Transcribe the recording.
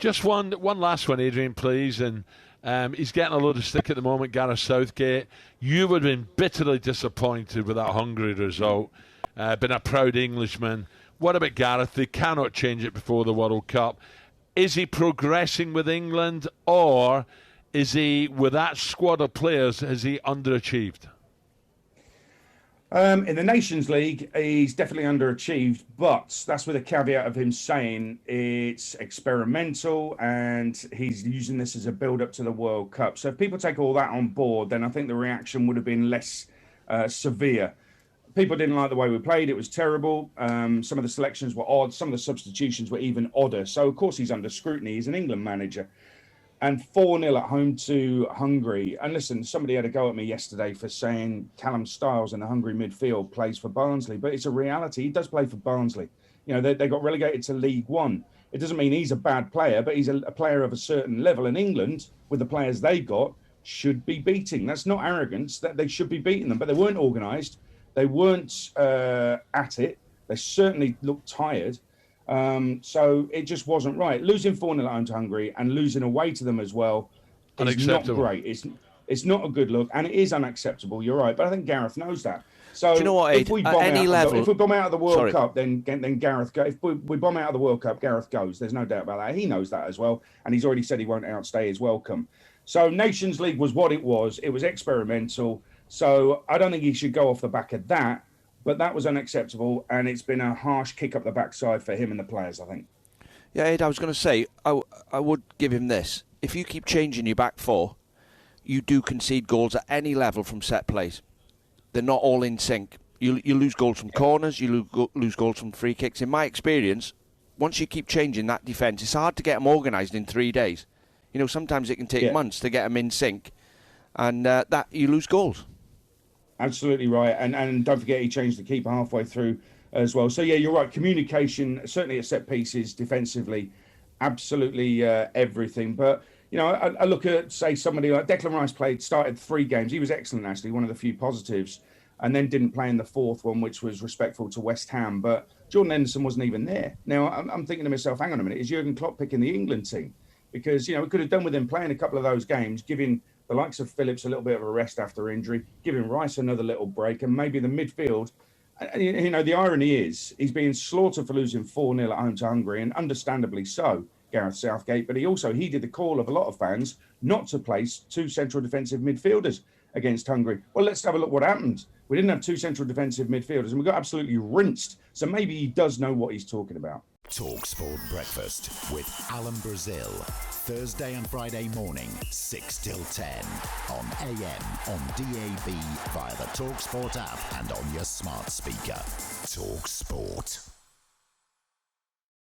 Just one last one, Adrian, please. And he's getting a load of stick at the moment, Gareth Southgate. You would have been bitterly disappointed with that Hungary result. Been a proud Englishman. What about Gareth? They cannot change it before the World Cup. Is he progressing with England, or is he, with that squad of players, has he underachieved? In the Nations League, he's definitely underachieved, but that's with a caveat of him saying it's experimental and he's using this as a build-up to the World Cup. So if people take all that on board, then I think the reaction would have been less severe. People didn't like the way we played. It was terrible. Some of the selections were odd. Some of the substitutions were even odder. So, of course, he's under scrutiny. He's an England manager. And 4-0 at home to Hungary. And listen, somebody had a go at me yesterday for saying Callum Styles in the Hungary midfield plays for Barnsley. But it's a reality. He does play for Barnsley. You know, they got relegated to League One. It doesn't mean he's a bad player, but he's a player of a certain level. And England, with the players they got, should be beating. That's not arrogance. That they should be beating them. But they weren't organised. They weren't at it. They certainly looked tired. So it just wasn't right. Losing 4-0 at home to Hungary and losing away to them as well is not great. It's not a good look, and it is unacceptable. You're right, but I think Gareth knows that. So do you know what, Aid? If we bomb out of the World Cup, then Gareth goes. If we bomb out of the World Cup, Gareth goes. There's no doubt about that. He knows that as well, and he's already said he won't outstay his welcome. So Nations League was what it was. It was experimental. So I don't think he should go off the back of that. But that was unacceptable, and it's been a harsh kick up the backside for him and the players, I think. Yeah, Ed, I was going to say, I would give him this. If you keep changing your back four, you do concede goals at any level from set plays. They're not all in sync. You lose goals from corners, you lose goals from free kicks. In my experience, once you keep changing that defence, it's hard to get them organised in 3 days. You know, sometimes it can take months to get them in sync, and that you lose goals. Absolutely right. And don't forget he changed the keeper halfway through as well. So, yeah, you're right. Communication, certainly at set pieces, defensively, absolutely everything. But, you know, I look at, say, somebody like Declan Rice started 3 games. He was excellent, actually, one of the few positives, and then didn't play in the 4th one, which was respectful to West Ham. But Jordan Henderson wasn't even there. Now, I'm thinking to myself, hang on a minute, is Jurgen Klopp picking the England team? Because, you know, we could have done with him playing a couple of those games, giving the likes of Phillips a little bit of a rest after injury, giving Rice another little break, and maybe the midfield. And, you know, the irony is he's being slaughtered for losing 4-0 at home to Hungary, and understandably so, Gareth Southgate. But he heeded the call of a lot of fans not to place 2 central defensive midfielders against Hungary. Well, let's have a look what happened. We didn't have 2 central defensive midfielders, and we got absolutely rinsed. So maybe he does know what he's talking about. talkSPORT Breakfast with Alan Brazil. Thursday and Friday morning, 6 till 10. On AM, on DAB, via the talkSPORT app and on your smart speaker. talkSPORT.